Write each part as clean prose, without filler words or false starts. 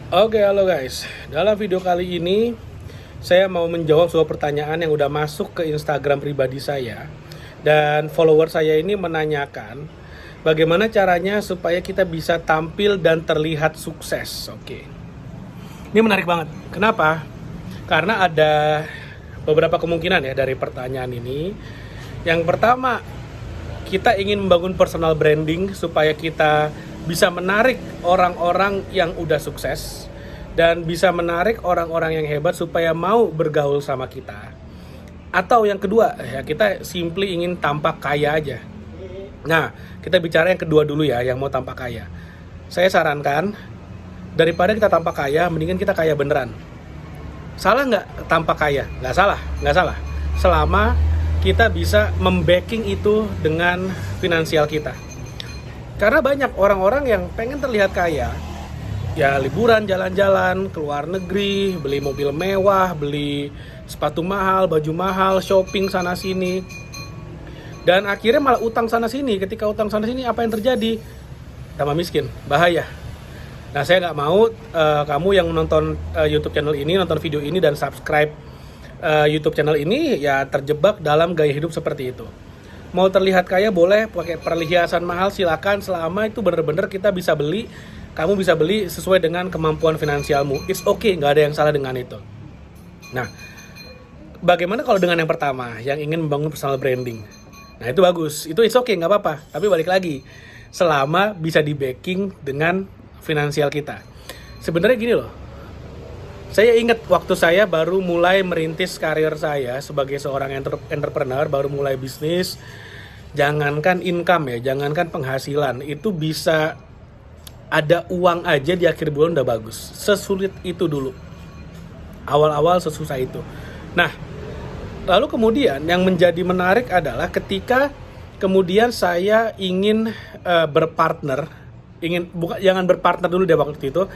Oke, halo guys. Dalam video kali ini, saya mau menjawab sebuah pertanyaan yang udah masuk ke Instagram pribadi saya. Dan follower saya ini menanyakan, bagaimana caranya supaya kita bisa tampil dan terlihat sukses. Oke. Ini menarik banget. Kenapa? Karena ada beberapa kemungkinan ya dari pertanyaan ini. Yang pertama, kita ingin membangun personal branding supaya kita bisa menarik orang-orang yang udah sukses dan bisa menarik orang-orang yang hebat supaya mau bergaul sama kita. Atau yang kedua, ya kita simply ingin tampak kaya aja. Nah, kita bicara yang kedua dulu ya, yang mau tampak kaya. Saya sarankan, daripada kita tampak kaya, mendingan kita kaya beneran. Salah nggak tampak kaya? Nggak salah, nggak salah. Selama kita bisa membacking itu dengan finansial kita. Karena banyak orang-orang yang pengen terlihat kaya, ya liburan, jalan-jalan, keluar negeri, beli mobil mewah, beli sepatu mahal, baju mahal, shopping sana-sini. Dan akhirnya malah utang sana-sini. Ketika utang sana-sini, apa yang terjadi? Tambah miskin, bahaya. Nah, saya nggak mau kamu yang menonton YouTube channel ini, nonton video ini, dan subscribe YouTube channel ini, ya terjebak dalam gaya hidup seperti itu. Mau terlihat kaya boleh, pakai perhiasan mahal silakan, selama itu bener-bener kita bisa beli, kamu bisa beli sesuai dengan kemampuan finansialmu. It's okay, nggak ada yang salah dengan itu. Nah, bagaimana kalau dengan yang pertama, yang ingin membangun personal branding? Nah, itu bagus, itu it's okay, nggak apa-apa. Tapi balik lagi, selama bisa di backing dengan finansial kita. Sebenarnya gini loh, saya ingat waktu saya baru mulai merintis karir saya sebagai seorang entrepreneur, baru mulai bisnis, jangankan income ya, jangankan penghasilan, itu bisa ada uang aja di akhir bulan udah bagus. Sesulit itu dulu. Awal-awal sesusah itu. Nah, lalu kemudian yang menjadi menarik adalah ketika kemudian saya ingin berpartner, jangan berpartner dulu deh waktu itu,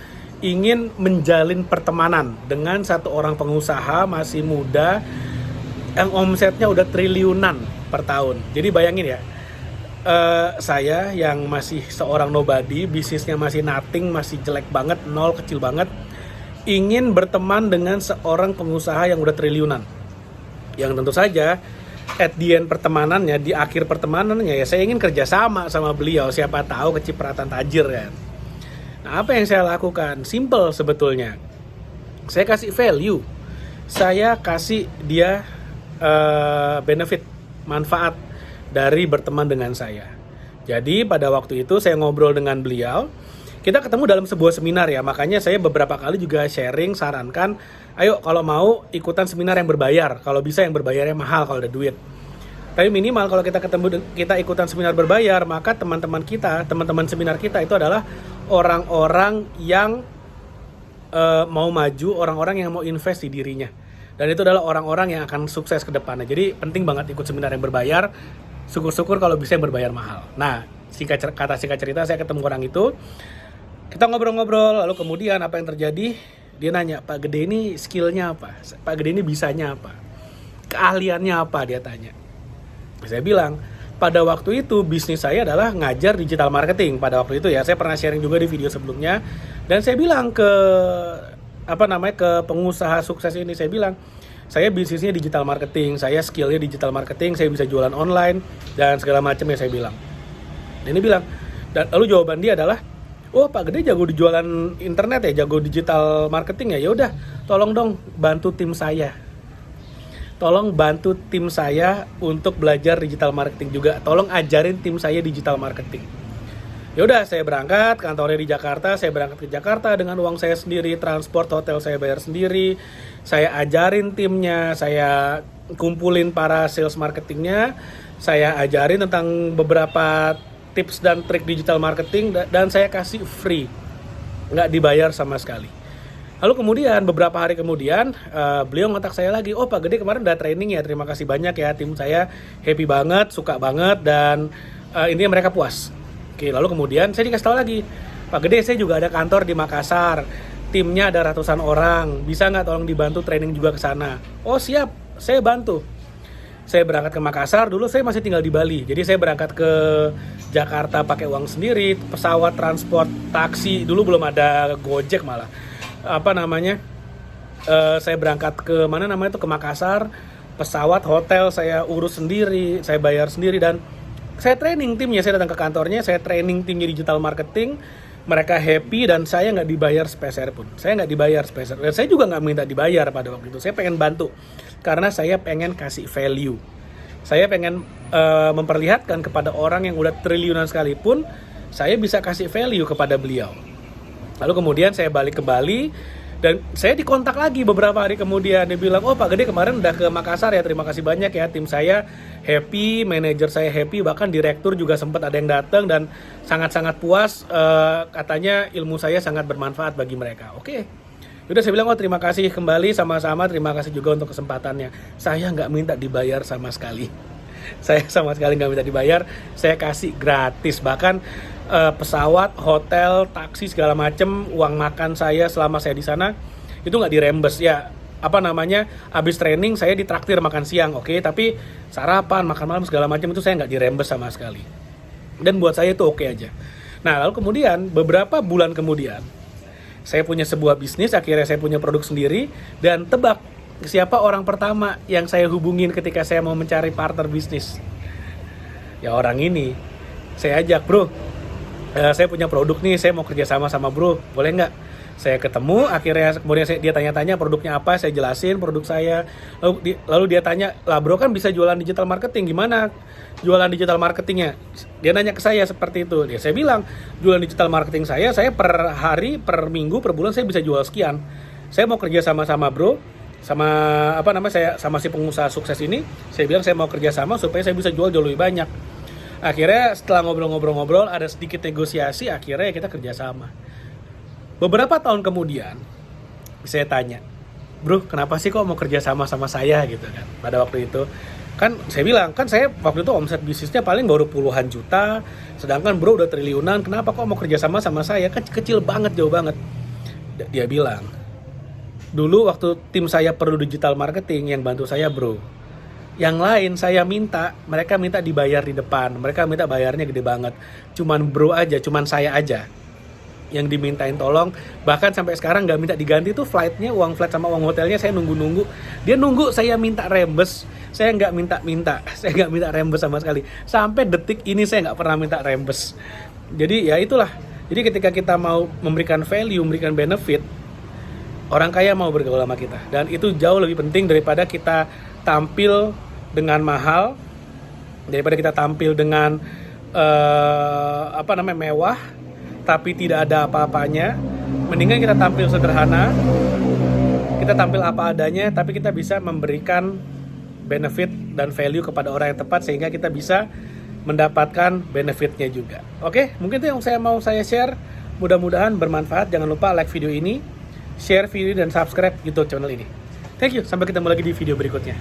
ingin menjalin pertemanan dengan satu orang pengusaha masih muda yang omsetnya udah triliunan per tahun. Jadi bayangin ya, saya yang masih seorang nobody, bisnisnya masih nothing, masih jelek banget, nol, kecil banget, ingin berteman dengan seorang pengusaha yang udah triliunan. Yang tentu saja at the end pertemanannya, di akhir pertemanannya ya saya ingin kerjasama sama beliau, siapa tahu kecipratan tajir ya. Nah, apa yang saya lakukan? Simple sebetulnya. Saya kasih value. Saya kasih dia benefit, manfaat dari berteman dengan saya. Jadi pada waktu itu saya ngobrol dengan beliau. Kita ketemu dalam sebuah seminar ya. Makanya saya beberapa kali juga sharing, sarankan, ayo kalau mau ikutan seminar yang berbayar. Kalau bisa yang berbayarnya mahal kalau ada duit. Tapi minimal kalau kita ikutan seminar berbayar, maka teman-teman seminar kita itu adalah orang-orang yang mau maju, orang-orang yang mau invest di dirinya. Dan itu adalah orang-orang yang akan sukses ke depannya. Jadi penting banget ikut seminar yang berbayar. Syukur-syukur kalau bisa yang berbayar mahal. Nah, singkat cerita saya ketemu orang itu. Kita ngobrol-ngobrol, lalu kemudian apa yang terjadi? Dia nanya, Pak Gede ini skillnya apa? Pak Gede ini bisanya apa? Keahliannya apa? Dia tanya. Saya bilang, pada waktu itu bisnis saya adalah ngajar digital marketing. Pada waktu itu ya, saya pernah sharing juga di video sebelumnya. Dan saya bilang ke pengusaha sukses ini, saya bilang, saya bisnisnya digital marketing, saya skillnya digital marketing, saya bisa jualan online dan segala macam ya saya bilang. Dan dia bilang, dan lalu jawaban dia adalah, oh Pak Gede jago di jualan internet ya, jago digital marketing ya. Ya udah, tolong dong bantu tim saya. Tolong bantu tim saya untuk belajar digital marketing juga. Tolong ajarin tim saya digital marketing. Ya udah, saya berangkat, kantornya di Jakarta, saya berangkat ke Jakarta dengan uang saya sendiri, transport, hotel saya bayar sendiri. Saya ajarin timnya, saya kumpulin para sales marketingnya, saya ajarin tentang beberapa tips dan trik digital marketing, dan saya kasih free, nggak dibayar sama sekali. Lalu kemudian beberapa hari kemudian beliau ngontak saya lagi, oh Pak Gede kemarin udah training ya, terima kasih banyak ya, tim saya happy banget, suka banget, dan intinya mereka puas. Oke, lalu kemudian saya dikasih tahu lagi, Pak Gede saya juga ada kantor di Makassar, timnya ada ratusan orang, bisa nggak tolong dibantu training juga ke sana? Oh siap, saya bantu. Saya berangkat ke Makassar, dulu saya masih tinggal di Bali, jadi saya berangkat ke Jakarta pakai uang sendiri, pesawat, transport, taksi, dulu belum ada Gojek malah. apa namanya, saya berangkat ke mana namanya itu, ke Makassar, pesawat, hotel saya urus sendiri, saya bayar sendiri, dan saya training timnya. Saya datang ke kantornya, saya training timnya digital marketing, mereka happy, dan saya nggak dibayar sepeser pun. Saya nggak dibayar sepeser, dan saya juga nggak minta dibayar pada waktu itu. Saya pengen bantu karena saya pengen kasih value. Saya pengen memperlihatkan kepada orang yang udah triliunan sekalipun, saya bisa kasih value kepada beliau. Lalu kemudian saya balik ke Bali, dan saya dikontak lagi beberapa hari kemudian. Dia bilang, oh Pak Gede kemarin udah ke Makassar ya, terima kasih banyak ya, tim saya happy, manajer saya happy, bahkan direktur juga sempat ada yang datang dan sangat-sangat puas, katanya ilmu saya sangat bermanfaat bagi mereka. Oke. Udah, saya bilang, oh terima kasih kembali, sama-sama, terima kasih juga untuk kesempatannya. Saya nggak minta dibayar sama sekali. Saya sama sekali nggak minta dibayar, saya kasih gratis. Bahkan pesawat, hotel, taksi, segala macem, uang makan saya selama saya di sana itu nggak dirembes. Ya, apa namanya, abis training saya ditraktir makan siang, oke, tapi sarapan, makan malam, segala macam itu saya nggak dirembes sama sekali. Dan buat saya itu oke aja. Nah, lalu kemudian beberapa bulan kemudian saya punya sebuah bisnis, akhirnya saya punya produk sendiri, dan tebak siapa orang pertama yang saya hubungin ketika saya mau mencari partner bisnis? Ya orang ini. Saya ajak, bro, saya punya produk nih, saya mau kerja sama bro, boleh nggak? Saya ketemu, akhirnya kemudian dia tanya-tanya produknya apa, saya jelasin produk saya. Lalu dia tanya, lah bro kan bisa jualan digital marketing, gimana jualan digital marketingnya? Dia nanya ke saya seperti itu. Ya, saya bilang, jualan digital marketing saya per hari, per minggu, per bulan saya bisa jual sekian. Saya mau kerja sama bro, sama apa namanya, saya sama si pengusaha sukses ini. Saya bilang saya mau kerja sama supaya saya bisa jual jauh lebih banyak. Akhirnya setelah ngobrol-ngobrol, ada sedikit negosiasi, akhirnya kita kerja sama. Beberapa tahun kemudian, saya tanya, bro, kenapa sih kok mau kerja sama saya gitu kan? Pada waktu itu, kan saya bilang, kan saya waktu itu omset bisnisnya paling baru puluhan juta, sedangkan bro udah triliunan, kenapa kok mau kerja sama saya? Kan kecil banget, jauh banget. Dia bilang, dulu waktu tim saya perlu digital marketing, yang bantu saya bro. Yang lain saya minta, mereka minta dibayar di depan, mereka minta bayarnya gede banget. Cuman bro aja, cuman saya aja yang dimintain tolong, bahkan sampai sekarang nggak minta diganti tuh flightnya, uang flight sama uang hotelnya saya nunggu. Dia nunggu saya minta rembes, saya nggak minta rembes sama sekali. Sampai detik ini saya nggak pernah minta rembes. Jadi ya itulah. Jadi ketika kita mau memberikan value, memberikan benefit, orang kaya mau bergaul sama kita, dan itu jauh lebih penting daripada kita tampil dengan mahal, daripada kita tampil dengan mewah tapi tidak ada apa-apanya. Mendingan kita tampil sederhana, kita tampil apa adanya, tapi kita bisa memberikan benefit dan value kepada orang yang tepat sehingga kita bisa mendapatkan benefitnya juga. Oke, mungkin itu yang saya share. Mudah-mudahan bermanfaat. Jangan lupa like video ini, share video, dan subscribe YouTube channel ini. Thank you, sampai ketemu lagi di video berikutnya.